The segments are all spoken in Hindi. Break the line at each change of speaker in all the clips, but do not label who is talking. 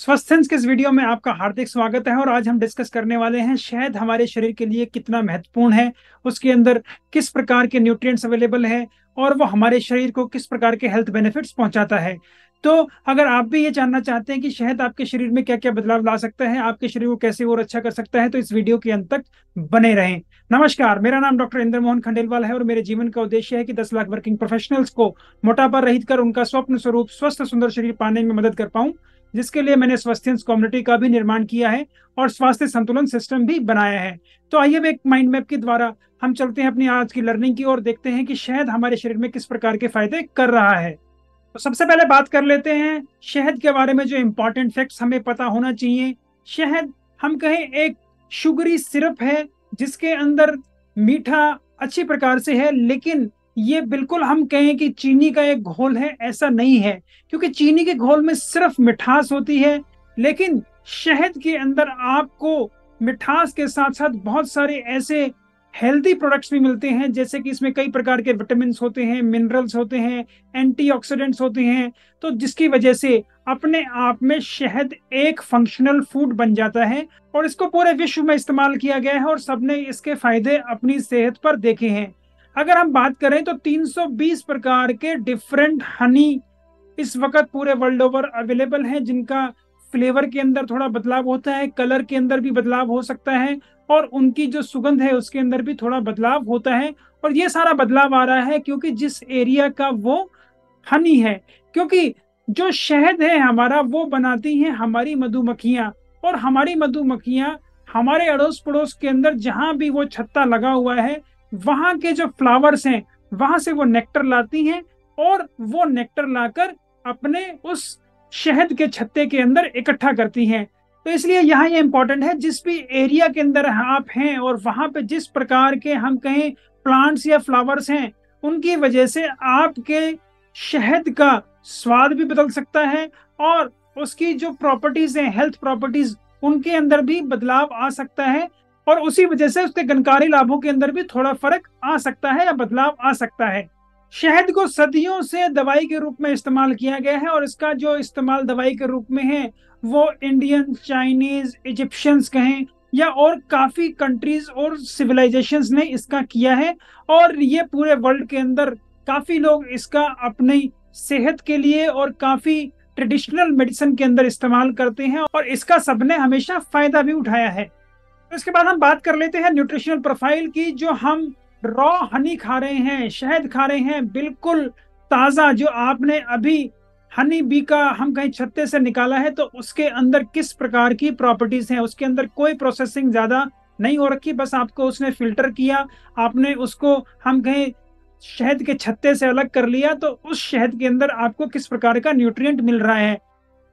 स्वस्थ के इस वीडियो में आपका हार्दिक स्वागत है। और आज हम डिस्कस करने वाले हैं शहद हमारे शरीर के लिए कितना महत्वपूर्ण है, उसके अंदर किस प्रकार के न्यूट्रिएंट्स अवेलेबल है और वो हमारे शरीर को किस प्रकार के हेल्थ बेनिफिट्स पहुंचाता है। तो अगर आप भी ये जानना चाहते हैं कि शहद आपके शरीर में क्या क्या बदलाव ला सकता है, आपके शरीर को कैसे और अच्छा कर सकता है, तो इस वीडियो के अंत तक बने रहें। नमस्कार, मेरा नाम डॉक्टर इंद्र मोहन खंडेलवाल है और मेरे जीवन का उद्देश्य है कि 10 लाख वर्किंग प्रोफेशनल्स को मोटापा रहित कर उनका स्वप्न स्वरूप स्वस्थ सुंदर शरीर पाने में मदद कर पाऊं, जिसके लिए मैंने स्वास्थ्य कम्युनिटी का भी निर्माण किया है और स्वास्थ्य संतुलन सिस्टम भी बनाया है। तो आइए एक माइंड मैप के द्वारा हम चलते हैं अपनी आज की लर्निंग की और देखते हैं कि शहद हमारे शरीर में किस प्रकार के फायदे कर रहा है। तो सबसे पहले बात कर लेते हैं शहद के बारे में जो इंपॉर्टेंट फैक्ट्स हमें पता होना चाहिए। शहद हम कहें एक शुगरी सिरप है जिसके अंदर मीठा अच्छी प्रकार से है, लेकिन ये बिल्कुल हम कहें कि चीनी का एक घोल है, ऐसा नहीं है। क्योंकि चीनी के घोल में सिर्फ मिठास होती है, लेकिन शहद के अंदर आपको मिठास के साथ साथ बहुत सारे ऐसे हेल्दी प्रोडक्ट्स भी मिलते हैं, जैसे कि इसमें कई प्रकार के विटामिन होते हैं, मिनरल्स होते हैं, एंटीऑक्सीडेंट्स होते हैं। तो जिसकी वजह से अपने आप में शहद एक फंक्शनल फूड बन जाता है और इसको पूरे विश्व में इस्तेमाल किया गया है और सबने इसके फायदे अपनी सेहत पर देखे हैं। अगर हम बात करें तो 320 प्रकार के डिफरेंट हनी इस वक्त पूरे वर्ल्ड ओवर अवेलेबल हैं, जिनका फ्लेवर के अंदर थोड़ा बदलाव होता है, कलर के अंदर भी बदलाव हो सकता है और उनकी जो सुगंध है उसके अंदर भी थोड़ा बदलाव होता है। और ये सारा बदलाव आ रहा है क्योंकि जिस एरिया का वो हनी है, क्योंकि जो शहद है हमारा वो बनाती हैं हमारी मधुमक्खियां, और हमारी मधुमक्खियां हमारे अड़ोस पड़ोस के अंदर जहां भी वो छत्ता लगा हुआ है वहां के जो फ्लावर्स हैं वहां से वो नेक्टर लाती हैं और वो नेक्टर लाकर अपने उस शहद के छत्ते के अंदर इकट्ठा करती हैं। तो इसलिए यहाँ ये इंपॉर्टेंट है, जिस भी एरिया के अंदर आप हैं और वहां पे जिस प्रकार के हम कहें प्लांट्स या फ्लावर्स हैं, उनकी वजह से आपके शहद का स्वाद भी बदल सकता है और उसकी जो प्रॉपर्टीज हैं, हेल्थ प्रॉपर्टीज, उनके अंदर भी बदलाव आ सकता है और उसी वजह से उसके गुणकारी लाभों के अंदर भी थोड़ा फर्क आ सकता है या बदलाव आ सकता है। शहद को सदियों से दवाई के रूप में इस्तेमाल किया गया है और इसका जो इस्तेमाल दवाई के रूप में है वो इंडियन, चाइनीज, इजिप्शियंस कहें या और काफी कंट्रीज और सिविलाइजेशंस ने इसका किया है और ये पूरे वर्ल्ड के अंदर काफी लोग इसका अपनी सेहत के लिए और काफी ट्रेडिशनल मेडिसिन के अंदर इस्तेमाल करते हैं और इसका सबने हमेशा फायदा भी उठाया है। तो इसके बाद हम बात कर लेते हैं न्यूट्रिशनल प्रोफाइल की। जो हम रॉ हनी खा रहे हैं, शहद खा रहे हैं, बिल्कुल ताजा, जो आपने अभी हनी बी का हम कहीं छत्ते से निकाला है, तो उसके अंदर किस प्रकार की प्रॉपर्टीज हैं। उसके अंदर कोई प्रोसेसिंग ज्यादा नहीं हो रखी, बस आपको उसने फिल्टर किया, आपने उसको हम कहें शहद के छत्ते से अलग कर लिया, तो उस शहद के अंदर आपको किस प्रकार का न्यूट्रिएंट मिल रहा है।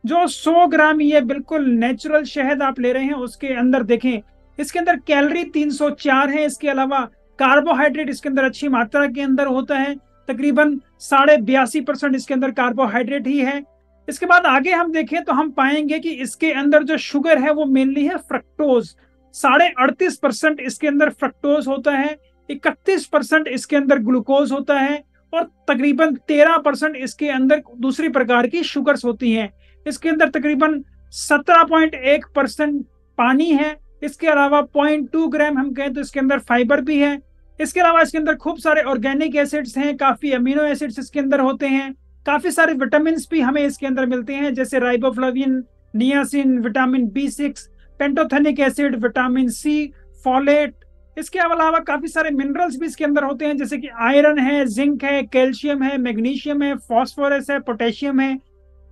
जो 100 ग्राम ये बिल्कुल नेचुरल शहद आप ले रहे हैं, उसके अंदर देखें, इसके अंदर कैलोरी 304 है। इसके अलावा कार्बोहाइड्रेट इसके अंदर अच्छी मात्रा के अंदर होता है, तकरीबन 82.5% इसके अंदर कार्बोहाइड्रेट ही है। इसके बाद आगे हम देखें तो हम पाएंगे कि इसके अंदर जो शुगर है वो मेनली है फ्रक्टोज। 38.5% इसके अंदर फ्रक्टोज होता है, 31% इसके अंदर ग्लूकोज होता है और तकरीबन 13% इसके अंदर दूसरी प्रकार की शुगर्स होती हैं। इसके अंदर तकरीबन 17.1% पानी है। इसके अलावा 0.2 ग्राम हम कहें तो इसके अंदर फाइबर भी है। इसके अलावा इसके अंदर खूब सारे ऑर्गेनिक एसिड्स हैं, काफी अमीनो एसिड्स इसके अंदर होते हैं, काफी सारे विटामिन भी हमें इसके अंदर मिलते हैं, जैसे riboflavin, niacin, vitamin B6, pantothenic acid, vitamin C, folate. इसके अलावा काफी सारे मिनरल्स भी इसके अंदर होते हैं, जैसे कि आयरन है, जिंक है, कैल्शियम है, मैग्नीशियम है, फास्फोरस है, पोटेशियम है।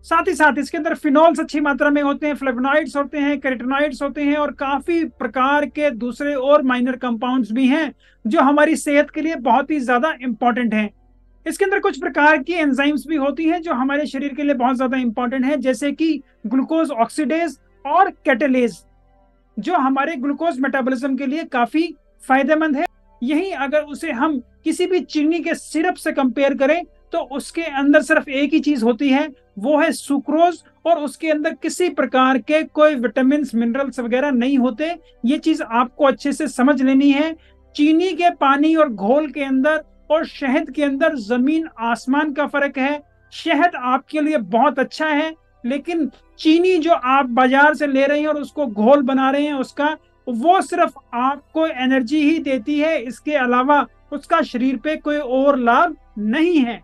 साथ ही साथ इसके अंदर फिनॉल्स अच्छी मात्रा में होते हैं, फ्लेवोनॉइड्स होते हैं, कैरोटीनॉइड्स होते हैं और काफी प्रकार के दूसरे और माइनर कंपाउंड्स भी हैं जो हमारी सेहत के लिए बहुत ही ज्यादा इंपॉर्टेंट हैं। इसके अंदर कुछ प्रकार की एंजाइम्स भी होती हैं जो हमारे शरीर के लिए बहुत ज्यादा इंपॉर्टेंट है, जैसे कि ग्लूकोज ऑक्सीडेज और कैटेलेज, जो हमारे ग्लूकोज मेटाबॉलिज्म के लिए काफी फायदेमंद है। यही अगर उसे हम किसी भी चीनी के सिरप से कंपेयर करें तो उसके अंदर सिर्फ एक ही चीज होती है, वो है सुक्रोज, और उसके अंदर किसी प्रकार के कोई विटामिन, मिनरल्स वगैरह नहीं होते। ये चीज आपको अच्छे से समझ लेनी है। चीनी के पानी और घोल के अंदर और शहद के अंदर जमीन आसमान का फर्क है। शहद आपके लिए बहुत अच्छा है, लेकिन चीनी जो आप बाजार से ले रहे हैं और उसको घोल बना रहे हैं उसका, वो सिर्फ आपको एनर्जी ही देती है, इसके अलावा उसका शरीर पे कोई और लाभ नहीं है।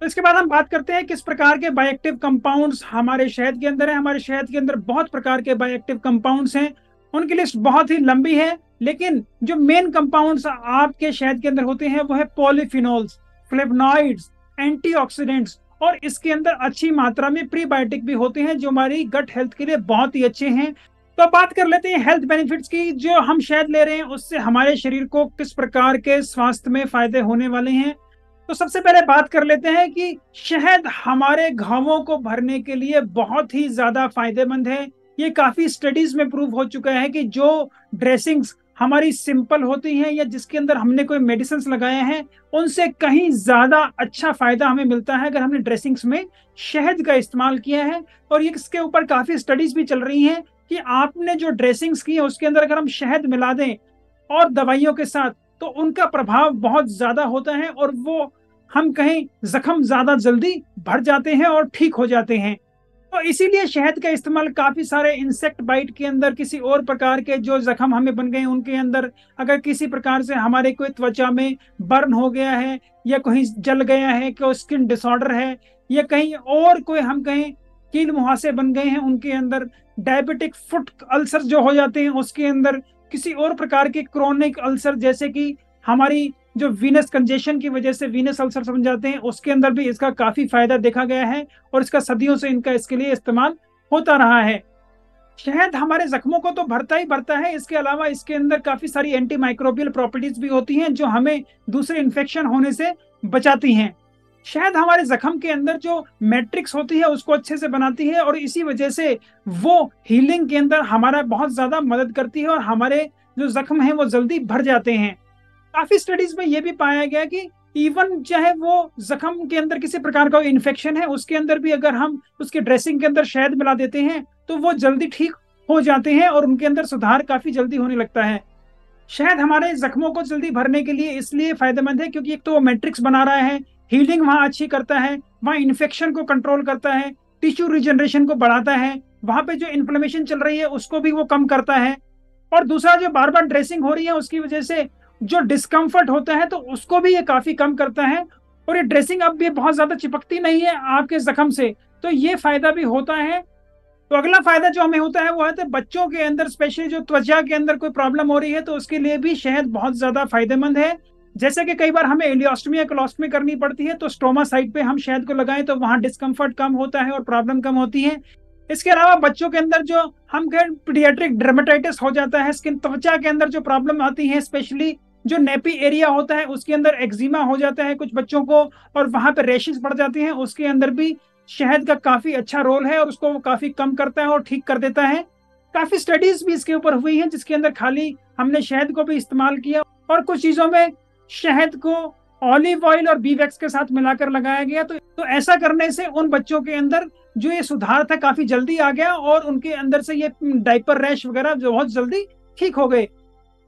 तो इसके बाद हम बात करते हैं किस प्रकार के बायोएक्टिव कंपाउंड्स हमारे शहद के अंदर है। हमारे शहद के अंदर बहुत प्रकार के बायोएक्टिव कंपाउंड्स हैं, उनकी लिस्ट बहुत ही लंबी है, लेकिन जो मेन कंपाउंड्स आपके शहद के अंदर होते हैं वो है पॉलीफिनोल्स, फ्लेवोनॉइड्स, एंटीऑक्सीडेंट्स, और इसके अंदर अच्छी मात्रा में प्रीबायोटिक भी होते हैं जो हमारी गट हेल्थ के लिए बहुत ही अच्छे हैं। तो बात कर लेते हैं हेल्थ बेनिफिट्स की। जो हम शहद ले रहे हैं उससे हमारे शरीर को किस प्रकार के स्वास्थ्य में फायदे होने वाले हैं। तो सबसे पहले बात कर लेते हैं कि शहद हमारे घावों को भरने के लिए बहुत ही ज्यादा फायदेमंद है। ये काफी स्टडीज में प्रूव हो चुका है कि जो ड्रेसिंग्स हमारी सिंपल होती हैं या जिसके अंदर हमने कोई मेडिसिन लगाए हैं, उनसे कहीं ज्यादा अच्छा फायदा हमें मिलता है अगर हमने ड्रेसिंग्स में शहद का इस्तेमाल किया है। और ये इसके ऊपर काफी स्टडीज भी चल रही हैं कि आपने जो ड्रेसिंग्स की है उसके अंदर अगर हम शहद मिला दें और दवाइयों के साथ, तो उनका प्रभाव बहुत ज्यादा होता है और वो हम कहें जख्म ज्यादा जल्दी भर जाते हैं और ठीक हो जाते हैं। तो इसीलिए शहद का इस्तेमाल काफी सारे इंसेक्ट बाइट के अंदर, किसी और प्रकार के जो जख्म हमें बन गए उनके अंदर, अगर किसी प्रकार से हमारे कोई त्वचा में बर्न हो गया है या कहीं जल गया है, कोई स्किन डिसऑर्डर है, या कहीं और कोई हम कहें कील मुहासे बन गए हैं उनके अंदर, डायबिटिक फुट अल्सर जो हो जाते हैं उसके अंदर, किसी और प्रकार के क्रोनिक अल्सर जैसे कि हमारी जो वीनस कंजेशन की वजह से वीनस अल्सर बन जाते हैं, उसके अंदर भी इसका काफी फायदा देखा गया है और इसका सदियों से इनका इसके लिए इस्तेमाल होता रहा है। शहद हमारे जख्मों को तो भरता ही भरता है, इसके अलावा इसके अंदर काफी सारी एंटी माइक्रोबियल प्रॉपर्टीज भी होती हैं जो हमें दूसरे इन्फेक्शन होने से बचाती हैं। शहद हमारे जख्म के अंदर जो मैट्रिक्स होती है उसको अच्छे से बनाती है और इसी वजह से वो हीलिंग के अंदर हमारा बहुत ज्यादा मदद करती है और हमारे जो जख्म हैं वो जल्दी भर जाते हैं। काफी स्टडीज में ये भी पाया गया कि इवन चाहे वो जख्म के अंदर किसी प्रकार का इन्फेक्शन है, उसके अंदर भी अगर हम उसके ड्रेसिंग के अंदर शहद मिला देते हैं तो वो जल्दी ठीक हो जाते हैं और उनके अंदर सुधार काफी जल्दी होने लगता है। शहद हमारे जख्मों को जल्दी भरने के लिए इसलिए फायदेमंद है क्योंकि एक तो वो मैट्रिक्स बना रहा है, हीलिंग वहां अच्छी करता है, वहां इन्फेक्शन को कंट्रोल करता है, टिश्यू रिजनरेशन को बढ़ाता है, वहां पे जो इन्फ्लेमेशन चल रही है उसको भी वो कम करता है। और दूसरा, जो बार बार ड्रेसिंग हो रही है उसकी वजह से जो डिस्कम्फर्ट होता है तो उसको भी ये काफी कम करता है। और ये ड्रेसिंग अब भी बहुत ज्यादा चिपकती नहीं है आपके जख्म से, तो ये फायदा भी होता है। तो अगला फायदा जो हमें होता है वो है तो बच्चों के अंदर स्पेशली जो त्वचा के अंदर कोई प्रॉब्लम हो रही है तो उसके लिए भी शहद बहुत ज्यादा फायदेमंद है। जैसे कि कई बार हमें एलियोस्टमी या कोलोस्टमी करनी पड़ती है तो स्टोमा साइड पे हम शहद को लगाएं तो वहां डिस्कम्फर्ट कम होता है और प्रॉब्लम कम होती है। इसके अलावा बच्चों के अंदर जो हम कहें पीडियाट्रिक डर्मेटाइटिस हो जाता है, स्किन त्वचा के अंदर जो प्रॉब्लम आती है, स्पेशली जो नेपी एरिया होता है उसके अंदर एक्जिमा हो जाता है कुछ बच्चों को और वहां पे रैशेस पड़ जाती हैं, उसके अंदर भी शहद का काफी अच्छा रोल है और उसको वो काफी कम करता है और ठीक कर देता है। काफी स्टडीज भी इसके ऊपर हुई हैं जिसके अंदर खाली हमने शहद को भी इस्तेमाल किया और कुछ चीजों में शहद को ऑलिव ऑयल और बी वैक्स के साथ मिलाकर लगाया गया। तो ऐसा करने से उन बच्चों के अंदर जो ये सुधार था काफी जल्दी आ गया और उनके अंदर से ये डायपर रैश वगैरह जो बहुत जल्दी ठीक हो गए।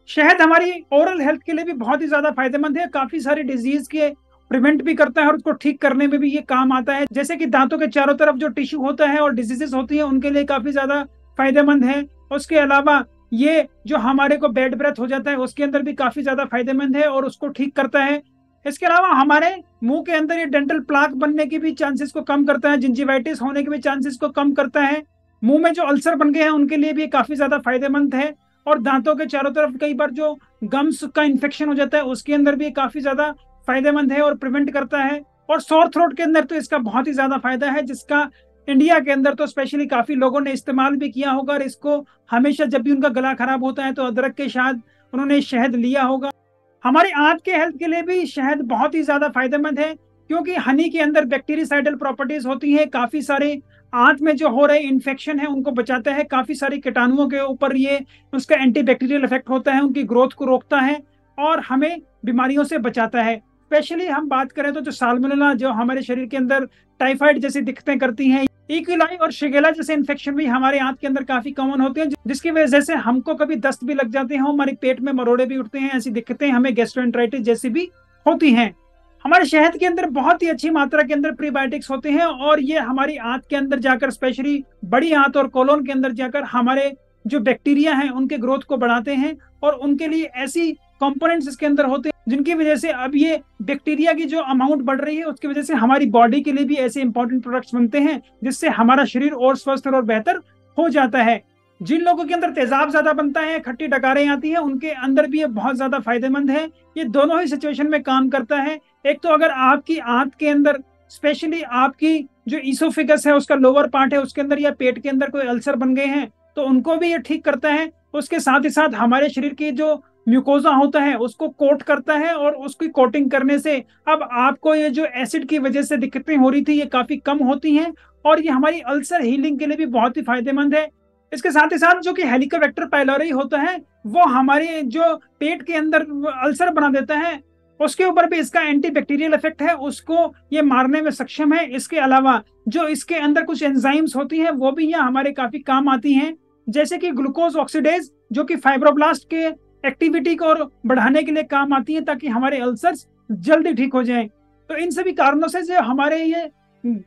शहद हमारी ओरल हेल्थ के लिए भी बहुत ही ज्यादा फायदेमंद है, काफी सारी डिजीज के प्रिवेंट भी करता है और उसको ठीक करने में भी ये काम आता है। जैसे कि दांतों के चारों तरफ जो टिश्यू होता है और डिजीजेस होती हैं उनके लिए काफी ज्यादा फायदेमंद है। उसके अलावा ये जो हमारे को बैड ब्रेथ हो जाता है उसके अंदर भी काफी ज्यादा फायदेमंद है और उसको ठीक करता है। इसके अलावा हमारे मुंह के अंदर ये डेंटल प्लाक बनने की भी चांसेस को कम करता है, जिंजिवाइटिस होने के भी चांसेस को कम करता है, मुंह में जो अल्सर बन गए हैं उनके लिए भी काफी ज्यादा फायदेमंद है। और दांतों के चारों तरफ कई बार जो गम्स का इन्फेक्शन हो जाता है उसके अंदर भी काफी ज्यादा फायदेमंद है और प्रिवेंट करता है। और सोर थ्रोट के अंदर तो इसका बहुत ही ज्यादा फायदा है जिसका इंडिया के अंदर तो स्पेशली काफी लोगों ने इस्तेमाल भी किया होगा और इसको हमेशा जब भी उनका गला खराब होता है तो अदरक के साथ उन्होंने शहद लिया होगा। हमारी आंत के हेल्थ के लिए भी शहद बहुत ही ज्यादा फायदेमंद है क्योंकि हनी के अंदर बैक्टीरियासाइडल प्रॉपर्टीज होती है, काफी सारे आंत में जो हो रहे इन्फेक्शन है उनको बचाता है, काफी सारे कीटाणुओं के ऊपर ये उसका एंटीबैक्टीरियल इफेक्ट होता है, उनकी ग्रोथ को रोकता है और हमें बीमारियों से बचाता है। स्पेशली हम बात करें तो जो साल्मोनेला जो हमारे शरीर के अंदर टाइफाइड जैसी दिक्कतें करती हैं, इक्विलाई और शिगेला जैसे इन्फेक्शन भी हमारे आंत के अंदर काफी कॉमन होते हैं जिसकी वजह से हमको कभी दस्त भी लग जाते हैं, हमारे पेट में मरोड़े भी उठते हैं, ऐसी दिक्कतें हमें गैस्ट्रोएंटराइटिस जैसी भी होती हैं। हमारे शहद के अंदर बहुत ही अच्छी मात्रा के अंदर प्रीबायोटिक्स होते हैं और ये हमारी आंत के अंदर जाकर, स्पेशली बड़ी आंत और कोलोन के अंदर जाकर हमारे जो बैक्टीरिया हैं उनके ग्रोथ को बढ़ाते हैं। और उनके लिए ऐसी कंपोनेंट्स इसके अंदर होते हैं जिनकी वजह से अब ये बैक्टीरिया की जो अमाउंट बढ़ रही है उसकी वजह से हमारी बॉडी के लिए भी ऐसे इंपॉर्टेंट प्रोडक्ट्स बनते हैं जिससे हमारा शरीर और स्वस्थ और बेहतर हो जाता है। जिन लोगों के अंदर तेजाब ज्यादा बनता है, खट्टी डकारें आती हैं, उनके अंदर भी ये बहुत ज्यादा फायदेमंद है। ये दोनों ही सिचुएशन में काम करता है। एक तो अगर आपकी आंत के अंदर, स्पेशली आपकी जो ईसोफेगस है उसका लोअर पार्ट है उसके अंदर या पेट के अंदर कोई अल्सर बन गए हैं तो उनको भी ये ठीक करता है। उसके साथ ही साथ हमारे शरीर की जो म्यूकोजा होता है उसको कोट करता है और उसकी कोटिंग करने से अब आपको ये जो एसिड की वजह से दिक्कतें हो रही थी ये काफी कम होती हैं और ये हमारी अल्सर हीलिंग के लिए भी बहुत ही फायदेमंद है। इसके साथ ही साथ जो कि हेलिकोबैक्टर पाइलोरी होता है वो हमारे जो पेट के अंदर अल्सर बना देता है उसके ऊपर भी इसका एंटीबैक्टीरियल इफेक्ट है, उसको ये मारने में सक्षम है। इसके अलावा जो इसके अंदर कुछ एंजाइम्स होती हैं वो भी ये हमारे काफी काम आती हैं, जैसे कि ग्लूकोज ऑक्सीडेज जो कि फाइब्रोब्लास्ट के एक्टिविटी को बढ़ाने के लिए काम आती है ताकि हमारे अल्सर्स जल्दी ठीक हो जाएं। तो इन सभी कारणों से जो हमारे ये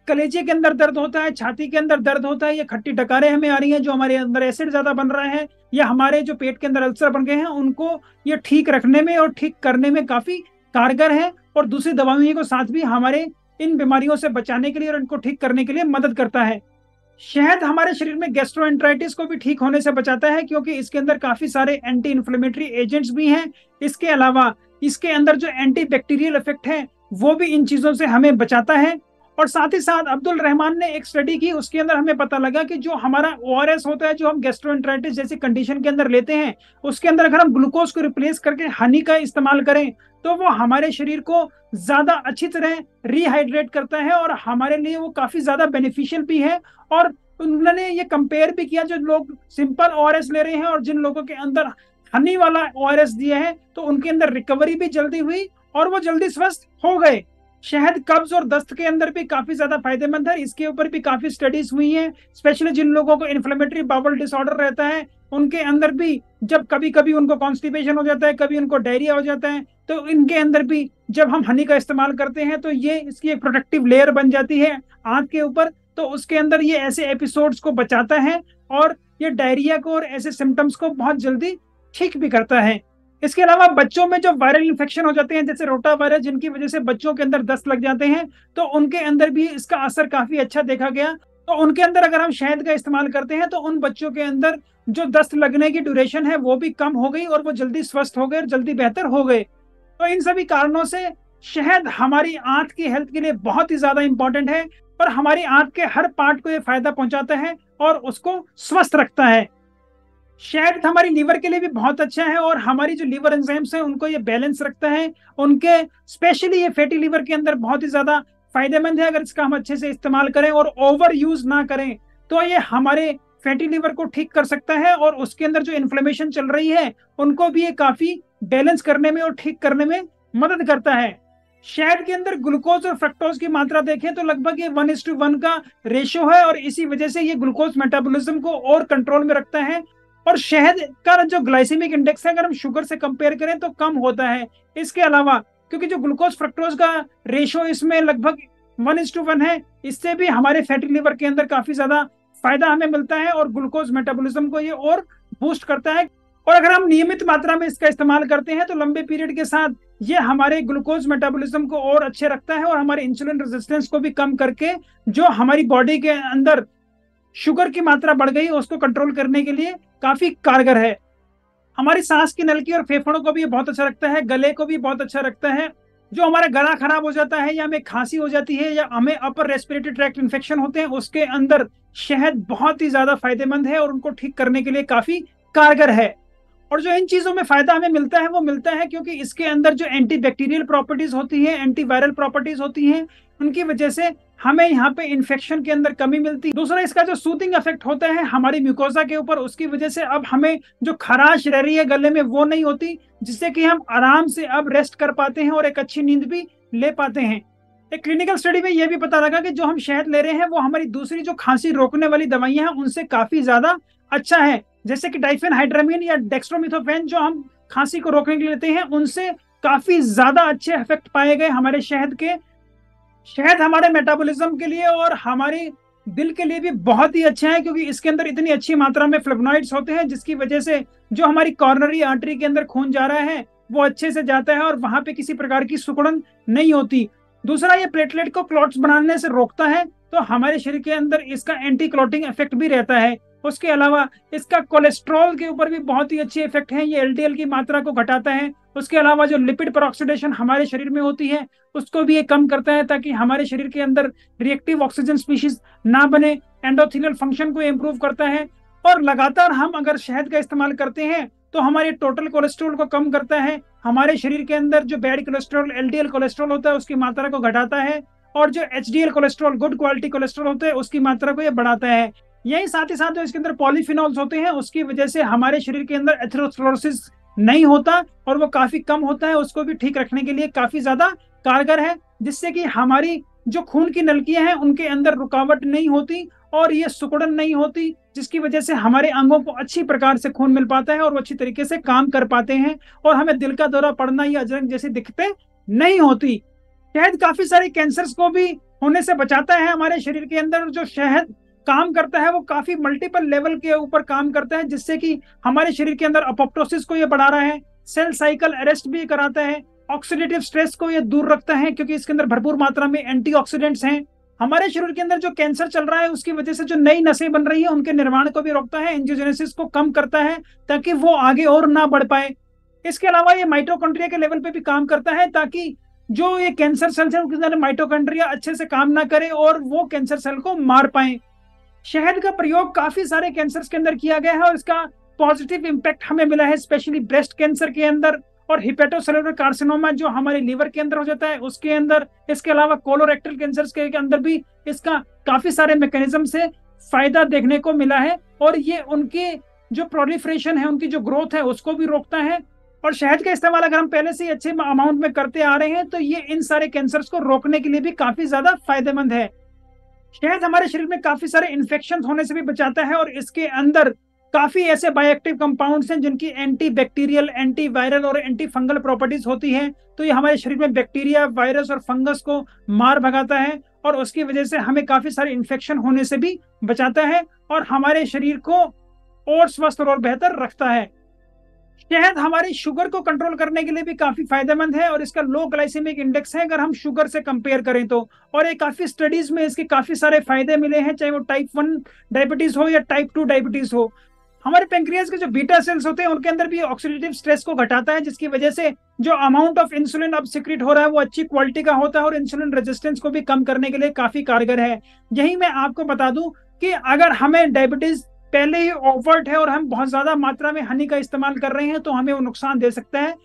कलेजे के अंदर दर्द होता है, छाती के अंदर दर्द होता है, ये खट्टी डकारें हमें आ रही हैं, जो हमारे अंदर एसिड ज्यादा बन रहा है, या हमारे जो पेट के अंदर अल्सर बन गए हैं उनको ये ठीक रखने में और ठीक करने में काफी कारगर है। और दूसरी दवाइयों को साथ भी हमारे इन बीमारियों से बचाने के लिए और इनको ठीक करने के लिए मदद करता है। शहद हमारे शरीर में गैस्ट्रोएंटराइटिस को भी ठीक होने से बचाता है क्योंकि इसके अंदर काफी सारे एंटी इन्फ्लेमेटरी एजेंट्स भी हैं। इसके अलावा इसके अंदर जो एंटी बैक्टीरियल इफेक्ट है वो भी इन चीजों से हमें बचाता है। और साथ ही साथ अब्दुल रहमान ने एक स्टडी की, उसके अंदर हमें पता लगा कि जो हमारा ओआरएस होता है जो हम गैस्ट्रोएंटराइटिस जैसी कंडीशन के अंदर लेते हैं उसके अंदर अगर हम ग्लूकोज को रिप्लेस करके हनी का इस्तेमाल करें तो वो हमारे शरीर को ज्यादा अच्छी तरह रिहाइड्रेट करता है और हमारे लिए वो काफी ज्यादा बेनिफिशियल भी है। और उन्होंने ये कंपेयर भी किया, जो लोग सिंपल ओआरएस ले रहे हैं और जिन लोगों के अंदर हनी वाला ओआरएस दिया है तो उनके अंदर रिकवरी भी जल्दी हुई और वो जल्दी स्वस्थ हो गए। शहद कब्ज और दस्त के अंदर भी काफी ज्यादा फायदेमंद है, इसके ऊपर भी काफी स्टडीज हुई हैं। स्पेशली जिन लोगों को इन्फ्लेमेटरी बाउल डिसऑर्डर रहता है उनके अंदर भी जब कभी कभी उनको कॉन्स्टिपेशन हो जाता है, कभी उनको डायरिया हो जाता है, तो इनके अंदर भी जब हम हनी का इस्तेमाल करते हैं तो ये इसकी एक प्रोटेक्टिव लेयर बन जाती है आंत के ऊपर, तो उसके अंदर ये ऐसे एपिसोड्स को बचाता है और ये डायरिया को और ऐसे सिम्टम्स को बहुत जल्दी ठीक भी करता है। इसके अलावा बच्चों में जो वायरल इन्फेक्शन हो जाते हैं जैसे रोटा वायरस, जिनकी वजह से बच्चों के अंदर दस्त लग जाते हैं, तो उनके अंदर भी इसका असर काफी अच्छा देखा गया। तो उनके अंदर अगर हम शहद का इस्तेमाल करते हैं तो उन बच्चों के अंदर जो दस्त लगने की ड्यूरेशन है वो भी कम हो गई और वो जल्दी स्वस्थ हो गए और जल्दी बेहतर हो गए। तो इन सभी कारणों से शहद हमारी आंत की हेल्थ के लिए बहुत ही ज्यादा इंपॉर्टेंट है और हमारी आंत के हर पार्ट को ये फायदा पहुंचाता है और उसको स्वस्थ रखता है। शहद हमारी लीवर के लिए भी बहुत अच्छा है और हमारी जो लीवर एंजाइम्स हैं उनको ये बैलेंस रखता है। उनके स्पेशली ये फैटी लीवर के अंदर बहुत ही ज्यादा फायदेमंद है। अगर इसका हम अच्छे से इस्तेमाल करें और ओवर यूज ना करें तो ये हमारे फैटी लीवर को ठीक कर सकता है और उसके अंदर जो इन्फ्लेमेशन चल रही है उनको भी ये काफी बैलेंस करने में और ठीक करने में मदद करता है। शहद के अंदर ग्लूकोज और फ्रक्टोज की मात्रा देखें तो लगभग ये 1:1 का रेशियो है और इसी वजह से ये ग्लूकोज मेटाबॉलिज्म को और कंट्रोल में रखता है। और शहद का जो ग्लाइसेमिक इंडेक्स है अगर हम शुगर से कंपेयर करें तो कम होता है। इसके अलावा क्योंकि जो ग्लूकोज फ्रक्टोज का रेशियो इसमें लगभग 1:1 है, इससे भी हमारे फैटी लिवर के अंदर काफी ज्यादा फायदा हमें मिलता है और ग्लूकोज मेटाबॉलिज्म को ये और बूस्ट करता है। और अगर हम नियमित मात्रा में इसका इस्तेमाल करते हैं तो लंबे पीरियड के साथ ये हमारे ग्लूकोज मेटाबॉलिज्म को और अच्छे रखता है और हमारे इंसुलिन रेजिस्टेंस को भी कम करके जो हमारी बॉडी के अंदर शुगर की मात्रा बढ़ गई उसको कंट्रोल करने के लिए काफी कारगर है। हमारी सांस की नलकी और फेफड़ों को भी बहुत अच्छा रखता है, गले को भी बहुत अच्छा रखता है। जो हमारा गला खराब हो जाता है या हमें खांसी हो जाती है या हमें अपर रेस्पिरेटरी ट्रैक्ट इन्फेक्शन होते हैं उसके अंदर शहद बहुत ही ज्यादा फायदेमंद है और उनको ठीक करने के लिए काफी कारगर है। और जो इन चीजों में फायदा हमें मिलता है वो मिलता है क्योंकि इसके अंदर जो एंटी बैक्टीरियल प्रॉपर्टीज होती हैं, एंटी वायरल प्रॉपर्टीज होती हैं, उनकी वजह से हमें यहाँ पे इन्फेक्शन के अंदर कमी मिलती है। दूसरा इसका जो सूदिंग इफेक्ट होता है हमारी म्यूकोजा के ऊपर, उसकी वजह से अब हमें जो खराश रह रही है गले में वो नहीं होती, जिससे कि हम आराम से अब रेस्ट कर पाते हैं और एक अच्छी नींद भी ले पाते हैं। एक क्लिनिकल स्टडी में यह भी पता लगा कि जो हम शहद ले रहे हैं वो हमारी दूसरी जो खांसी रोकने वाली दवाइयां हैं उनसे काफी ज्यादा अच्छा है, जैसे कि डाइफेनहाइड्रामीन या डेक्स्ट्रोमिथोफेन जो हम खांसी को रोकने के लिए लेते हैं उनसे काफी ज्यादा अच्छे इफेक्ट पाए गए हमारे शहद के। शहद हमारे मेटाबॉलिज्म के लिए और हमारे दिल के लिए भी बहुत ही अच्छा है, क्योंकि इसके अंदर इतनी अच्छी मात्रा में फ्लेवोनॉइड्स होते हैं, जिसकी वजह से जो हमारी कॉर्नरी आर्टरी के अंदर खून जा रहा है वो अच्छे से जाता है और वहां पे किसी प्रकार की सिकुड़न नहीं होती। दूसरा, ये प्लेटलेट को क्लॉट्स बनाने से रोकता है, तो हमारे शरीर के अंदर इसका एंटी क्लॉटिंग इफेक्ट भी रहता है। उसके अलावा इसका कोलेस्ट्रॉल के ऊपर भी बहुत ही अच्छे इफेक्ट है, ये एलडीएल की मात्रा को घटाता है। उसके अलावा जो लिपिड परऑक्सीडेशन हमारे शरीर में होती है उसको भी ये कम करता है, ताकि हमारे शरीर के अंदर रिएक्टिव ऑक्सीजन स्पीशीज ना बने। एंडोथेलियल फंक्शन को इम्प्रूव करता है। और लगातार हम अगर शहद का इस्तेमाल करते हैं तो हमारे टोटल कोलेस्ट्रॉल को कम करता है, हमारे शरीर के अंदर जो बैड कोलेस्ट्रॉल एलडीएल कोलेस्ट्रॉल होता है उसकी मात्रा को घटाता है, और जो HDL cholesterol good quality cholesterol होता है उसकी मात्रा को ये बढ़ाता है। यही साथ ही साथ जो इसके अंदर पॉलीफिनॉल्स होते हैं उसकी वजह से हमारे शरीर के अंदर एथेरोस्क्लेरोसिस नहीं होता और वो काफी कम होता है, उसको भी ठीक रखने के लिए काफी ज्यादा कारगर है, जिससे कि हमारी जो खून की नलकियां हैं उनके अंदर रुकावट नहीं होती और ये सिकुड़न नहीं होती, जिसकी वजह से हमारे अंगों को अच्छी प्रकार से खून मिल पाता है और वो अच्छी तरीके से काम कर पाते हैं और हमें दिल का दौरा पड़ना या अजरंग जैसी दिक्कतें नहीं होती। शहद काफी सारे कैंसर्स को भी होने से बचाता है। हमारे शरीर के अंदर जो शहद काम करता है वो काफी मल्टीपल लेवल के ऊपर काम करता है, जिससे कि हमारे शरीर के अंदर अपोप्टोसिस को ये बढ़ा रहा है, सेल साइकिल अरेस्ट भी कराता है, ऑक्सीडेटिव स्ट्रेस को ये दूर रखता है क्योंकि इसके अंदर भरपूर मात्रा में एंटीऑक्सीडेंट्स हैं। हमारे शरीर के अंदर जो कैंसर चल रहा है उसकी वजह से जो नई नसें बन रही है उनके निर्माण को भी रोकता है, एंजियोजेनेसिस को कम करता है ताकि वो आगे और ना बढ़ पाए। इसके अलावा ये माइटोकॉन्ड्रिया के लेवल पे भी काम करता है, ताकि जो ये कैंसर सेल्स है उनके अंदर माइटोकॉन्ड्रिया अच्छे से काम ना करे और वो कैंसर सेल को मार पाए। शहद का प्रयोग काफी सारे कैंसर के अंदर किया गया है और इसका पॉजिटिव इम्पैक्ट हमें मिला है, स्पेशली ब्रेस्ट कैंसर के अंदर और हिपेटोसेलुलर कार्सिनोमा जो हमारे लीवर के अंदर हो जाता है उसके अंदर। इसके अलावा कोलोरेक्टल कैंसर के अंदर भी इसका काफी सारे मैकेनिज्म से फायदा देखने को मिला है और ये उनकी जो प्रोलिफरेशन है, उनकी जो ग्रोथ है उसको भी रोकता है। और शहद का इस्तेमाल अगर हम पहले से ही अच्छे अमाउंट में करते आ रहे हैं तो ये इन सारे कैंसर्स को रोकने के लिए भी काफी ज्यादा फायदेमंद है। शहद हमारे शरीर में काफी सारे इन्फेक्शन होने से भी बचाता है और इसके अंदर काफी ऐसे बायोएक्टिव कंपाउंड्स हैं जिनकी एंटी बैक्टीरियल, एंटी वायरल और एंटी फंगल प्रॉपर्टीज होती हैं। तो ये हमारे शरीर में बैक्टीरिया, वायरस और फंगस को मार भगाता है और उसकी वजह से हमें काफी सारे इन्फेक्शन होने से भी बचाता है और हमारे शरीर को और स्वस्थ और बेहतर रखता है। शहद हमारी शुगर को कंट्रोल करने के लिए भी काफी फायदेमंद है और इसका लो ग्लाइसेमिक इंडेक्स है अगर हम शुगर से कंपेयर करें तो। और ये काफी स्टडीज में इसके काफी सारे फायदे मिले हैं, चाहे वो टाइप 1 डायबिटीज हो या टाइप 2 डायबिटीज हो। हमारे पेंक्रियाज के जो बीटा सेल्स होते हैं उनके अंदर भी ऑक्सीडेटिव स्ट्रेस को घटाता है, जिसकी वजह से जो अमाउंट ऑफ इंसुलिन अब सिक्रेट हो रहा है वो अच्छी क्वालिटी का होता है और इंसुलिन रेजिस्टेंस को भी कम करने के लिए काफी कारगर है। यही मैं आपको बता दूं कि अगर हमें डायबिटीज पहले ही ओवर्ट है और हम बहुत ज्यादा मात्रा में हनी का इस्तेमाल कर रहे हैं तो हमें वो नुकसान दे सकता है।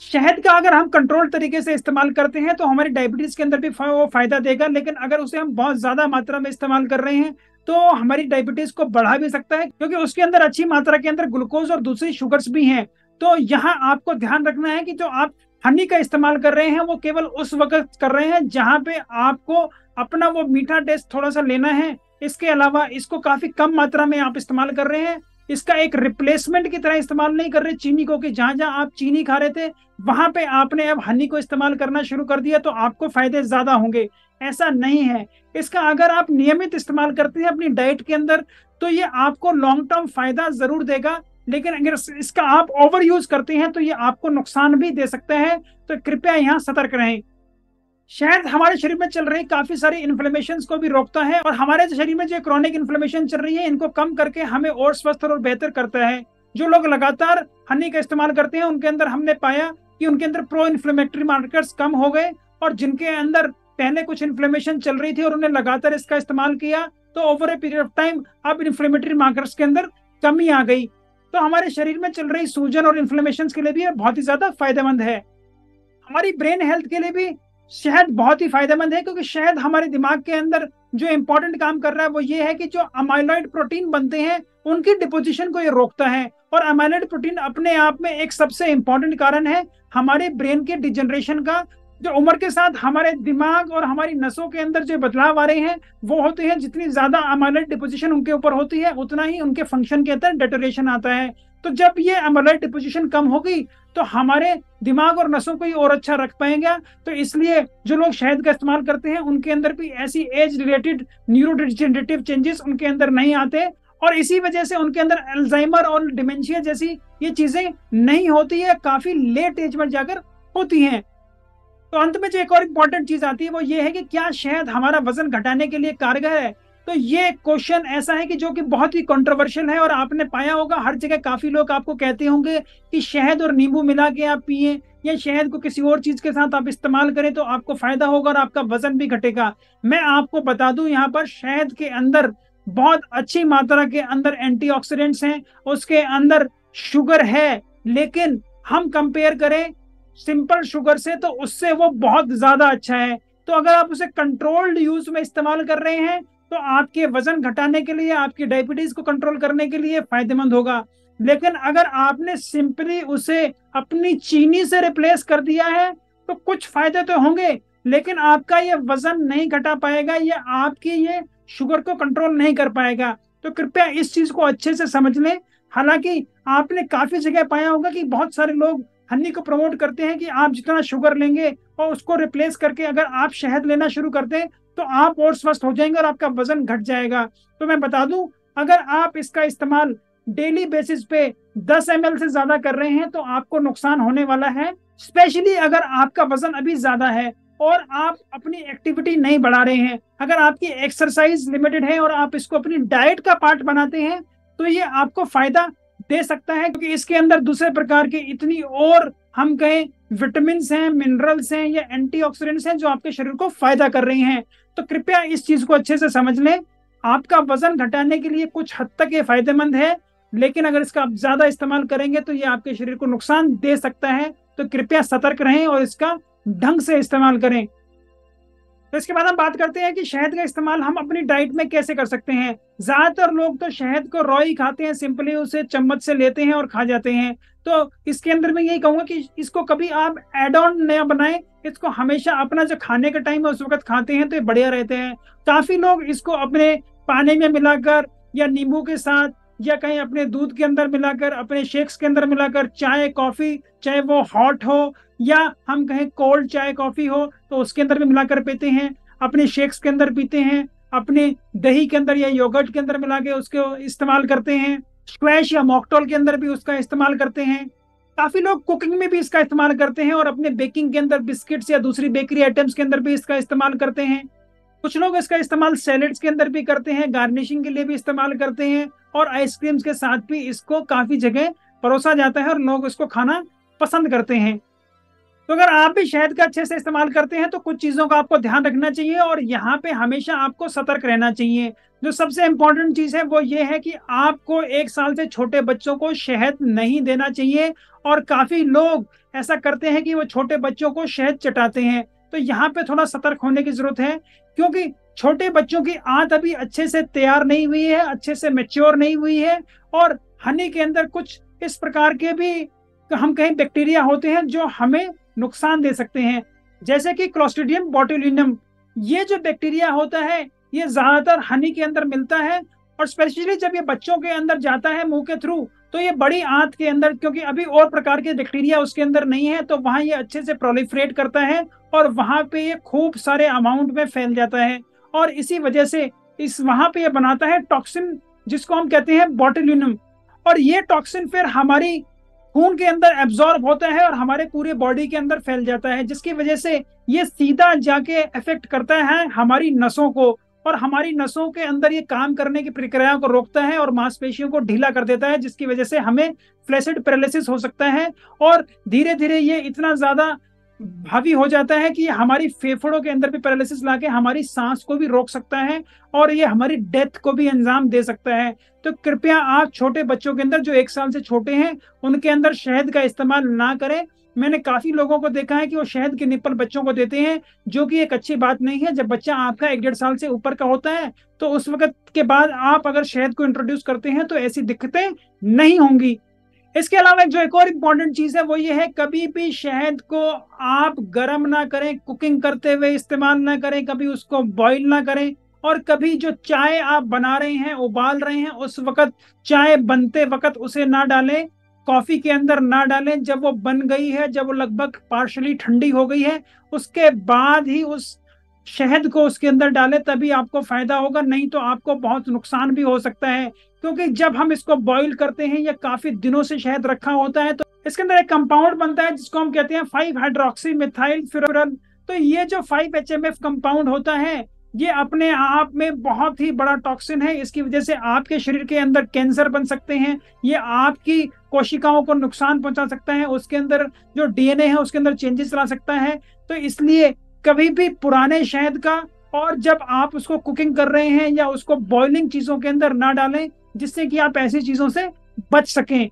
शहद का अगर हम कंट्रोल तरीके से इस्तेमाल करते हैं तो हमारी डायबिटीज के अंदर भी वो फायदा देगा, लेकिन अगर उसे हम बहुत ज्यादा मात्रा में इस्तेमाल कर रहे हैं तो हमारी डायबिटीज को बढ़ा भी सकता है, क्योंकि उसके अंदर अच्छी मात्रा के अंदर ग्लूकोज और दूसरी शुगर्स भी हैं। तो यहाँ आपको ध्यान रखना है कि जो आप हनी का इस्तेमाल कर रहे हैं वो केवल उस वक्त कर रहे हैं जहां पे आपको अपना वो मीठा टेस्ट थोड़ा सा लेना है। इसके अलावा इसको काफी कम मात्रा में आप इस्तेमाल कर रहे हैं, इसका एक रिप्लेसमेंट की तरह इस्तेमाल नहीं कर रहे चीनी को, कि जहां जहां आप चीनी खा रहे थे वहां पे आपने अब हनी को इस्तेमाल करना शुरू कर दिया तो आपको फायदे ज्यादा होंगे। ऐसा नहीं है। इसका अगर आप नियमित इस्तेमाल करते हैं अपनी डाइट के अंदर तो ये आपको लॉन्ग टर्म फायदा जरूर देगा, लेकिन अगर इसका आप ओवर यूज करते हैं तो ये आपको नुकसान भी दे सकता है। तो कृपया यहाँ सतर्क रहें। शहद हमारे शरीर में चल रही काफी सारी इन्फ्लेमेशन को भी रोकता है और हमारे शरीर में जो क्रॉनिक इन्फ्लेमेशन चल रही है इनको कम करके हमें और स्वस्थ और बेहतर करता है। जो लोग लगातार हनी का इस्तेमाल करते हैं उनके अंदर हमने पाया कि उनके अंदर प्रो इन्फ्लेमेटरी मार्कर्स कम हो गए, और जिनके अंदर पहले कुछ इन्फ्लेमेशन चल रही थी और उन्होंने लगातार इसका इस्तेमाल किया तो over a period of time अब इन्फ्लेमेटरी मार्कर्स के अंदर कमी आ गई। तो हमारे शरीर में चल रही सूजन और इन्फ्लेमेशन के लिए भी बहुत ही ज्यादा फायदेमंद है। हमारी ब्रेन हेल्थ के लिए भी शहद बहुत ही फायदेमंद है, क्योंकि शहद हमारे दिमाग के अंदर जो इंपॉर्टेंट काम कर रहा है वो ये है कि जो अमाइलॉइड प्रोटीन बनते हैं उनकी डिपोजिशन को ये रोकता है। और अमाइलॉइड प्रोटीन अपने आप में एक सबसे इंपॉर्टेंट कारण है हमारे ब्रेन के डिजनरेशन का, जो उम्र के साथ हमारे दिमाग और हमारी नसों के अंदर जो बदलाव आ रहे हैं वो होते हैं, जितनी ज्यादा अमाइलॉइड डिपोजिशन उनके ऊपर होती है उतना ही उनके फंक्शन के अंदर डेटोरेशन आता है। तो जब ये अमाइलॉइड डिपोजिशन कम होगी तो हमारे दिमाग और नसों को ही और अच्छा रख पाएंगे। तो इसलिए जो लोग शहद का इस्तेमाल करते हैं उनके अंदर भी ऐसी एज रिलेटेड न्यूरोडिजेनरेटिव चेंजेस उनके अंदर नहीं आते, और इसी वजह से उनके अंदर अल्जाइमर और डिमेंशिया जैसी ये चीजें नहीं होती है, काफी लेट एज में जाकर होती हैं। तो अंत में जो एक और इम्पोर्टेंट चीज आती है वो ये है कि क्या शहद हमारा वजन घटाने के लिए कारगर है। तो ये क्वेश्चन ऐसा है कि जो कि बहुत ही कंट्रोवर्शियल है, और आपने पाया होगा हर जगह काफी लोग आपको कहते होंगे कि शहद और नींबू मिला के आप पिए या शहद को किसी और चीज के साथ आप इस्तेमाल करें तो आपको फायदा होगा और आपका वजन भी घटेगा। मैं आपको बता दूं यहाँ पर शहद के अंदर बहुत अच्छी मात्रा के अंदर एंटीऑक्सीडेंट्स हैं, उसके अंदर शुगर है, लेकिन हम कंपेयर करें सिंपल शुगर से तो उससे वो बहुत ज्यादा अच्छा है। तो अगर आप उसे कंट्रोल्ड यूज में इस्तेमाल कर रहे हैं तो आपके वजन घटाने के लिए, आपकी डायबिटीज को कंट्रोल करने के लिए फायदेमंद होगा। लेकिन अगर आपने सिंपली उसे अपनी चीनी से रिप्लेस कर दिया है तो कुछ फायदे तो होंगे, लेकिन आपका ये वजन नहीं घटा पाएगा, या आपकी ये शुगर को कंट्रोल नहीं कर पाएगा। तो कृपया इस चीज को अच्छे से समझ लें। हालांकि आपने काफी जगह पाया होगा कि बहुत सारे लोग हनी को प्रमोट करते हैं कि आप जितना शुगर लेंगे और उसको रिप्लेस करके अगर आप शहद लेना शुरू कर दें तो आप और स्वस्थ हो जाएंगे और आपका वजन घट जाएगा। तो मैं बता दूं, अगर आप इसका इस्तेमाल डेली बेसिस पे 10 ml से ज्यादा कर रहे हैं तो आपको नुकसान होने वाला है, स्पेशली अगर आपका वजन अभी ज्यादा है और आप अपनी एक्टिविटी नहीं बढ़ा रहे हैं। अगर आपकी एक्सरसाइज लिमिटेड है और आप इसको अपनी डाइट का पार्ट बनाते हैं तो ये आपको फायदा दे सकता है, क्योंकि इसके अंदर दूसरे प्रकार के इतनी और हम कहें विटामिन हैं, मिनरल्स हैं या एंटीऑक्सीडेंट्स हैं जो आपके शरीर को फायदा कर रही हैं। तो कृपया इस चीज को अच्छे से समझ लें। आपका वजन घटाने के लिए कुछ हद तक ये फायदेमंद है, लेकिन अगर इसका आप ज्यादा इस्तेमाल करेंगे तो ये आपके शरीर को नुकसान दे सकता है। तो कृपया सतर्क रहें और इसका ढंग से इस्तेमाल करें। तो इसके बाद हम बात करते हैं कि शहद का इस्तेमाल हम अपनी डाइट में कैसे कर सकते हैं। ज्यादातर लोग तो शहद को रॉ ही खाते हैं, सिंपली उसे चम्मच से लेते हैं और खा जाते हैं। तो इसके अंदर मैं यही कहूंगा कि इसको कभी आप एड ऑन नया बनाएं, इसको हमेशा अपना जो खाने का टाइम है उस वक्त खाते हैं तो ये बढ़िया रहते हैं। काफी लोग इसको अपने पानी में मिलाकर या नींबू के साथ या कहीं अपने दूध के अंदर मिलाकर, अपने शेक्स के अंदर मिलाकर, चाय कॉफी, चाहे वो हॉट हो या हम कहें कोल्ड चाय कॉफी हो तो उसके अंदर भी मिलाकर पीते हैं, अपने शेक्स के अंदर पीते हैं, अपने दही के अंदर या योगर्ट के अंदर मिला के उसको इस्तेमाल करते हैं, स्क्वैश या मॉकटेल के अंदर भी उसका इस्तेमाल करते हैं। काफी लोग कुकिंग में भी इसका इस्तेमाल करते हैं और अपने बेकिंग के अंदर बिस्किट्स या दूसरी बेकरी आइटम्स के अंदर भी इसका इस्तेमाल करते हैं। कुछ लोग इसका इस्तेमाल सैलेड्स के अंदर भी करते हैं, गार्निशिंग के लिए भी इस्तेमाल करते हैं, और आइसक्रीम्स के साथ भी इसको काफी जगह परोसा जाता है और लोग इसको खाना पसंद करते हैं। तो अगर आप भी शहद का अच्छे से इस्तेमाल करते हैं तो कुछ चीजों का आपको ध्यान रखना चाहिए और यहाँ पे हमेशा आपको सतर्क रहना चाहिए। जो सबसे इम्पोर्टेंट चीज है वो ये है कि आपको 1 साल से छोटे बच्चों को शहद नहीं देना चाहिए, और काफी लोग ऐसा करते हैं कि वो छोटे बच्चों को शहद चटाते हैं। तो यहाँ पे थोड़ा सतर्क होने की जरूरत है, क्योंकि छोटे बच्चों की आंत अभी अच्छे से तैयार नहीं हुई है, अच्छे से मैच्योर नहीं हुई है, और हनी के अंदर कुछ इस प्रकार के भी हम कहें बैक्टीरिया होते हैं जो हमें नुकसान दे सकते हैं, जैसे कि क्लोस्ट्रीडियम बोटुलिनम। ये जो बैक्टीरिया होता है ये ज्यादातर हनी के अंदर मिलता है, और स्पेशली जब ये बच्चों के अंदर जाता है मुंह के थ्रू तो ये बड़ी आंत के अंदर, क्योंकि अभी और प्रकार के बैक्टीरिया उसके अंदर नहीं है, तो वहां ये अच्छे से प्रोलिफरेट करता है और वहां पे ये खूब सारे अमाउंट में फैल जाता है, और इसी वजह से इस वहां पे ये बनाता है टॉक्सिन जिसको हम कहते हैं बोटुलिनम। और ये टॉक्सिन फिर हमारी खून के अंदर एब्जॉर्ब होता है और हमारे पूरे बॉडी के अंदर फैल जाता है, जिसकी वजह से ये सीधा जाके इफेक्ट करता है हमारी नसों को, और हमारी नसों के अंदर ये काम करने की प्रक्रियाओं को रोकता है और मांसपेशियों को ढीला कर देता है, जिसकी वजह से हमें फ्लैसिड पैरालिसिस हो सकता है, और धीरे धीरे ये इतना ज्यादा हावी हो जाता है कि हमारी फेफड़ों के अंदर भी पैरालिसिस लाके हमारी सांस को भी रोक सकता है और ये हमारी डेथ को भी अंजाम दे सकता है। तो कृपया आप छोटे बच्चों के अंदर जो 1 साल से छोटे हैं उनके अंदर शहद का इस्तेमाल ना करें। मैंने काफी लोगों को देखा है कि वो शहद के निप्पल बच्चों को देते हैं, जो कि एक अच्छी बात नहीं है। जब बच्चा आपका 1-1.5 साल से ऊपर का होता है तो उस वक्त के बाद आप अगर शहद को इंट्रोड्यूस करते हैं तो ऐसी दिक्कतें नहीं होंगी। इसके अलावा जो एक और इम्पॉर्टेंट चीज है वो ये है, कभी भी शहद को आप गर्म ना करें, कुकिंग करते हुए इस्तेमाल ना करें, कभी उसको बॉईल ना करें, और कभी जो चाय आप बना रहे हैं, उबाल रहे हैं, उस वक्त चाय बनते वक्त उसे ना डालें, कॉफी के अंदर ना डालें। जब वो बन गई है, जब वो लगभग पार्शली ठंडी हो गई है, उसके बाद ही उस शहद को उसके अंदर डालें, तभी आपको फायदा होगा, नहीं तो आपको बहुत नुकसान भी हो सकता है। क्योंकि जब हम इसको बॉईल करते हैं या काफी दिनों से शहद रखा होता है, तो इसके अंदर एक कंपाउंड बनता है जिसको हम कहते हैं 5 हाइड्रोक्सी मिथाइल फ्यूरल। तो ये जो 5-HMF कंपाउंड होता है, ये अपने आप में बहुत ही बड़ा टॉक्सिन है। इसकी वजह से आपके शरीर के अंदर कैंसर बन सकते हैं, ये आपकी कोशिकाओं को नुकसान पहुंचा सकता है, उसके अंदर जो डीएनए है उसके अंदर चेंजेस ला सकता है। तो इसलिए कभी भी पुराने शहद का, और जब आप उसको कुकिंग कर रहे हैं या उसको बॉइलिंग चीजों के अंदर ना डालें, जिससे कि आप ऐसी चीजों से बच सकें।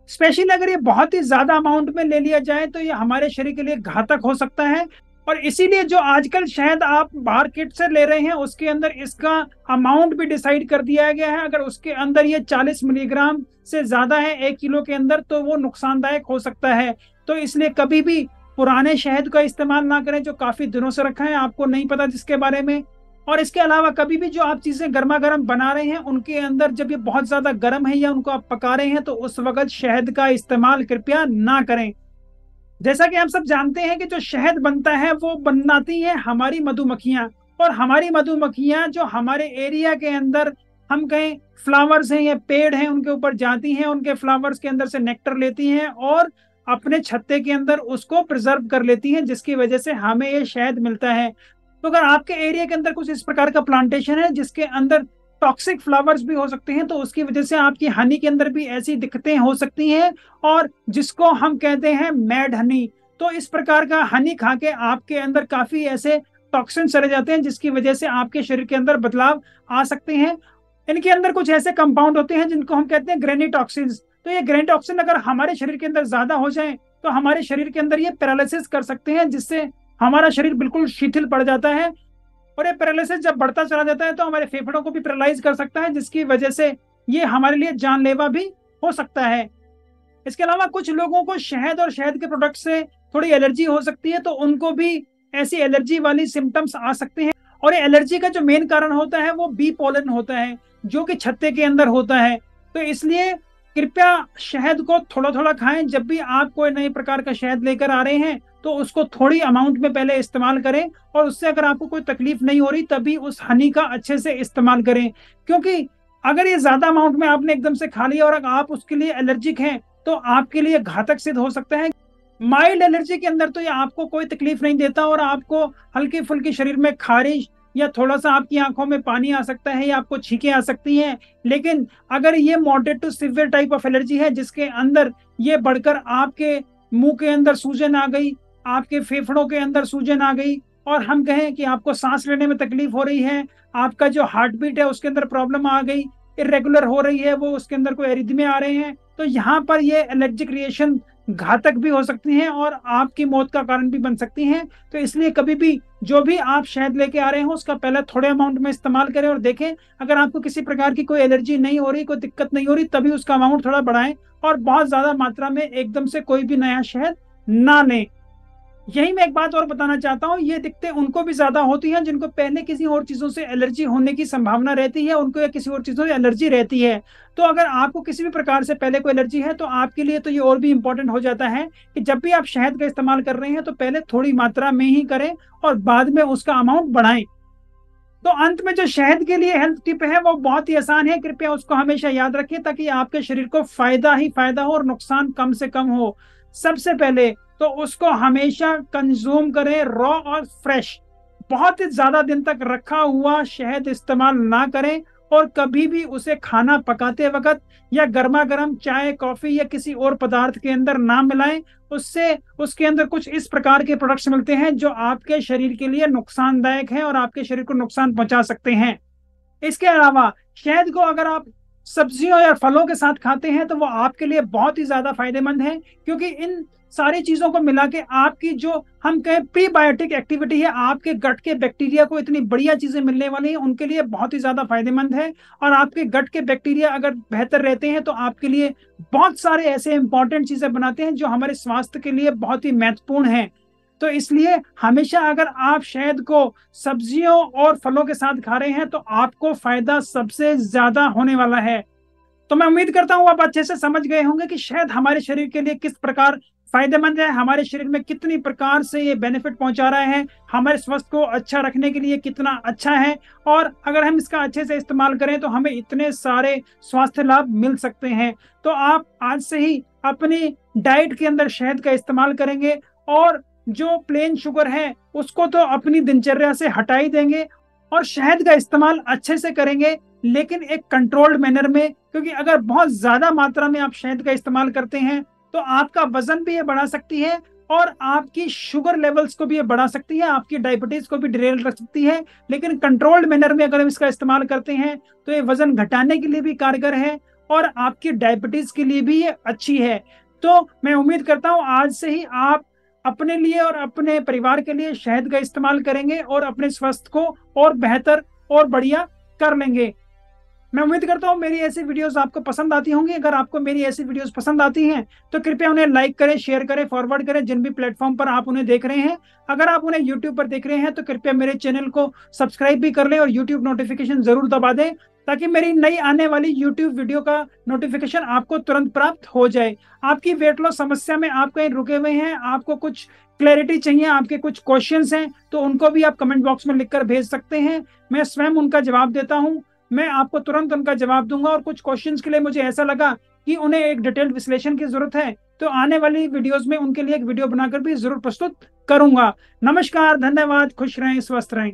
स्पेशली अगर ये बहुत ही ज्यादा अमाउंट में ले लिया जाए तो ये हमारे शरीर के लिए घातक हो सकता है। और इसीलिए जो आजकल शहद आप मार्केट से ले रहे हैं उसके अंदर इसका अमाउंट भी डिसाइड कर दिया गया है। अगर उसके अंदर ये 40 मिलीग्राम से ज्यादा है 1 किलो के अंदर, तो वो नुकसानदायक हो सकता है। तो इसलिए कभी भी पुराने शहद का इस्तेमाल ना करें जो काफी दिनों से रखा है, आपको नहीं पता जिसके बारे में। और इसके अलावा कभी भी जो आप चीजें गर्मा गर्म बना रहे हैं उनके अंदर जब ये बहुत ज्यादा गर्म है या उनको आप पका रहे हैं, तो उस वक्त शहद का इस्तेमाल कृपया ना करें। जैसा कि हम सब जानते हैं कि जो शहद बनता है वो बनाती है हमारी मधुमक्खियां। और हमारी मधुमक्खियां जो हमारे एरिया के अंदर, हम कहें फ्लावर्स हैं या पेड़ हैं, उनके ऊपर जाती हैं, उनके फ्लावर्स के अंदर से नेक्टर लेती हैं और अपने छत्ते के अंदर उसको प्रिजर्व कर लेती हैं, जिसकी वजह से हमें ये शहद मिलता है। तो अगर आपके एरिया के अंदर कुछ इस प्रकार का प्लांटेशन है जिसके अंदर टॉक्सिक फ्लावर्स भी हो सकते हैं, तो उसकी वजह से आपकी हनी के अंदर भी ऐसी दिक्कतें हो सकती हैं, और जिसको हम कहते हैं मैड हनी। तो इस प्रकार का हनी खा के आपके अंदर काफी ऐसे टॉक्सिन चले जाते हैं जिसकी वजह से आपके शरीर के अंदर बदलाव आ सकते हैं। इनके अंदर कुछ ऐसे कंपाउंड होते हैं जिनको हम कहते हैं ग्रेनिटॉक्सिन। तो ये ग्रेनिटॉक्सिन अगर हमारे शरीर के अंदर ज्यादा हो जाए तो हमारे शरीर के अंदर ये पैरालिसिस कर सकते हैं, जिससे हमारा शरीर बिल्कुल शिथिल पड़ जाता है। और ये पैरालिसिस जब बढ़ता चला जाता है तो हमारे फेफड़ों को भी पैरालाइज कर सकता है, जिसकी वजह से ये हमारे लिए जानलेवा भी हो सकता है। इसके अलावा कुछ लोगों को शहद और शहद के प्रोडक्ट से थोड़ी एलर्जी हो सकती है, तो उनको भी ऐसी एलर्जी वाली सिम्टम्स आ सकते हैं। और ये एलर्जी का जो मेन कारण होता है वो बी पोलन होता है, जो कि छत्ते के अंदर होता है। तो इसलिए कृपया शहद को थोड़ा थोड़ा खाएं। जब भी आप कोई नए प्रकार का शहद लेकर आ रहे हैं तो उसको थोड़ी अमाउंट में पहले इस्तेमाल करें, और उससे अगर आपको कोई तकलीफ नहीं हो रही तभी उस हनी का अच्छे से इस्तेमाल करें। क्योंकि अगर ये ज्यादा अमाउंट में आपने एकदम से खा लिया और अगर आप उसके लिए एलर्जिक हैं तो आपके लिए घातक सिद्ध हो सकता है। माइल्ड एलर्जी के अंदर तो ये आपको कोई तकलीफ नहीं देता और आपको हल्की फुल्की शरीर में खारिश या थोड़ा सा आपकी आंखों में पानी आ सकता है या आपको छींकें आ सकती हैं। लेकिन अगर ये moderate to severe type of allergy है जिसके अंदर ये बढ़कर आपके मुंह के अंदर सूजन आ गई, आपके फेफड़ों के अंदर सूजन आ गई, और हम कहें कि आपको सांस लेने में तकलीफ हो रही है, आपका जो हार्ट बीट है उसके अंदर प्रॉब्लम आ गई, इरेगुलर हो रही है, वो उसके अंदर कोई एरिथमिया आ रहे हैं, तो यहाँ पर ये एलर्जिक रिएक्शन घातक भी हो सकती हैं और आपकी मौत का कारण भी बन सकती हैं। तो इसलिए कभी भी जो भी आप शहद लेके आ रहे हो उसका पहले थोड़े अमाउंट में इस्तेमाल करें और देखें अगर आपको किसी प्रकार की कोई एलर्जी नहीं हो रही, कोई दिक्कत नहीं हो रही, तभी उसका अमाउंट थोड़ा बढ़ाएं और बहुत ज्यादा मात्रा में एकदम से कोई भी नया शहद ना लें। यही मैं एक बात और बताना चाहता हूँ, ये दिक्कतें उनको भी ज्यादा होती हैं जिनको पहले किसी और चीजों से एलर्जी होने की संभावना रहती है, उनको या किसी और चीजों से एलर्जी रहती है। तो अगर आपको किसी भी प्रकार से पहले कोई एलर्जी है तो आपके लिए तो ये और भी इंपॉर्टेंट हो जाता है कि जब भी आप शहद का इस्तेमाल कर रहे हैं तो पहले थोड़ी मात्रा में ही करें और बाद में उसका अमाउंट बढ़ाएं। तो अंत में जो शहद के लिए हेल्थ टिप है वो बहुत ही आसान है, कृपया उसको हमेशा याद रखें ताकि आपके शरीर को फायदा ही फायदा हो और नुकसान कम से कम हो। सबसे पहले तो उसको हमेशा कंज्यूम करें रॉ और फ्रेश। बहुत ही ज्यादा दिन तक रखा हुआ शहद इस्तेमाल ना करें और कभी भी उसे खाना पकाते वक्त या गर्मा गर्म चाय कॉफी या किसी और पदार्थ के अंदर ना मिलाएं। उससे उसके अंदर कुछ इस प्रकार के प्रोडक्ट्स मिलते हैं जो आपके शरीर के लिए नुकसानदायक हैं और आपके शरीर को नुकसान पहुंचा सकते हैं। इसके अलावा शहद को अगर आप सब्जियों या फलों के साथ खाते हैं तो वो आपके लिए बहुत ही ज्यादा फायदेमंद है, क्योंकि इन सारी चीजों को मिला के आपकी जो हम कहें प्रीबायोटिक एक्टिविटी है, आपके गट के बैक्टीरिया को इतनी बढ़िया चीजें मिलने वाली हैं, उनके लिए बहुत ही ज्यादा फायदेमंद है। और आपके गट के बैक्टीरिया अगर बेहतर रहते हैं तो आपके लिए बहुत सारे ऐसे इंपॉर्टेंट चीजें बनाते हैं जो हमारे स्वास्थ्य के लिए बहुत ही महत्वपूर्ण है। तो इसलिए हमेशा अगर आप शहद को सब्जियों और फलों के साथ खा रहे हैं तो आपको फायदा सबसे ज्यादा होने वाला है। तो मैं उम्मीद करता हूं आप अच्छे से समझ गए होंगे कि शहद हमारे शरीर के लिए किस प्रकार फायदेमंद है, हमारे शरीर में कितनी प्रकार से ये बेनिफिट पहुंचा रहा है, हमारे स्वास्थ्य को अच्छा रखने के लिए कितना अच्छा है, और अगर हम इसका अच्छे से इस्तेमाल करें तो हमें इतने सारे स्वास्थ्य लाभ मिल सकते हैं। तो आप आज से ही अपनी डाइट के अंदर शहद का इस्तेमाल करेंगे और जो प्लेन शुगर है उसको तो अपनी दिनचर्या से हटा ही देंगे और शहद का इस्तेमाल अच्छे से करेंगे, लेकिन एक कंट्रोल्ड मैनर में। क्योंकि अगर बहुत ज्यादा मात्रा में आप शहद का इस्तेमाल करते हैं तो आपका वजन भी ये बढ़ा सकती है और आपकी शुगर लेवल्स को भी ये बढ़ा सकती है, आपकी डायबिटीज को भी डिरेल रख सकती है। लेकिन कंट्रोल्ड मैनर में अगर हम इसका इस्तेमाल करते हैं तो ये वजन घटाने के लिए भी कारगर है और आपकी डायबिटीज के लिए भी ये अच्छी है। तो मैं उम्मीद करता हूं आज से ही आप अपने लिए और अपने परिवार के लिए शहद का इस्तेमाल करेंगे और अपने स्वास्थ्य को और बेहतर और बढ़िया कर लेंगे। मैं उम्मीद करता हूँ मेरी ऐसी वीडियोस आपको पसंद आती होंगी। अगर आपको मेरी ऐसी वीडियोस पसंद आती हैं तो कृपया उन्हें लाइक करें, शेयर करें, फॉरवर्ड करें जिन भी प्लेटफॉर्म पर आप उन्हें देख रहे हैं। अगर आप उन्हें यूट्यूब पर देख रहे हैं तो कृपया मेरे चैनल को सब्सक्राइब भी कर लें और यूट्यूब नोटिफिकेशन जरूर दबा दें ताकि मेरी नई आने वाली यूट्यूब वीडियो का नोटिफिकेशन आपको तुरंत प्राप्त हो जाए। आपकी वेट लॉस समस्या में आप कहीं रुके हुए हैं, आपको कुछ क्लैरिटी चाहिए, आपके कुछ क्वेश्चंस हैं, तो उनको भी आप कमेंट बॉक्स में लिखकर भेज सकते हैं। मैं स्वयं उनका जवाब देता हूं, मैं आपको तुरंत उनका जवाब दूंगा। और कुछ क्वेश्चंस के लिए मुझे ऐसा लगा कि उन्हें एक डिटेल्ड विश्लेषण की जरूरत है तो आने वाली वीडियोस में उनके लिए एक वीडियो बनाकर भी जरूर प्रस्तुत करूंगा। नमस्कार, धन्यवाद, खुश रहें, स्वस्थ रहें।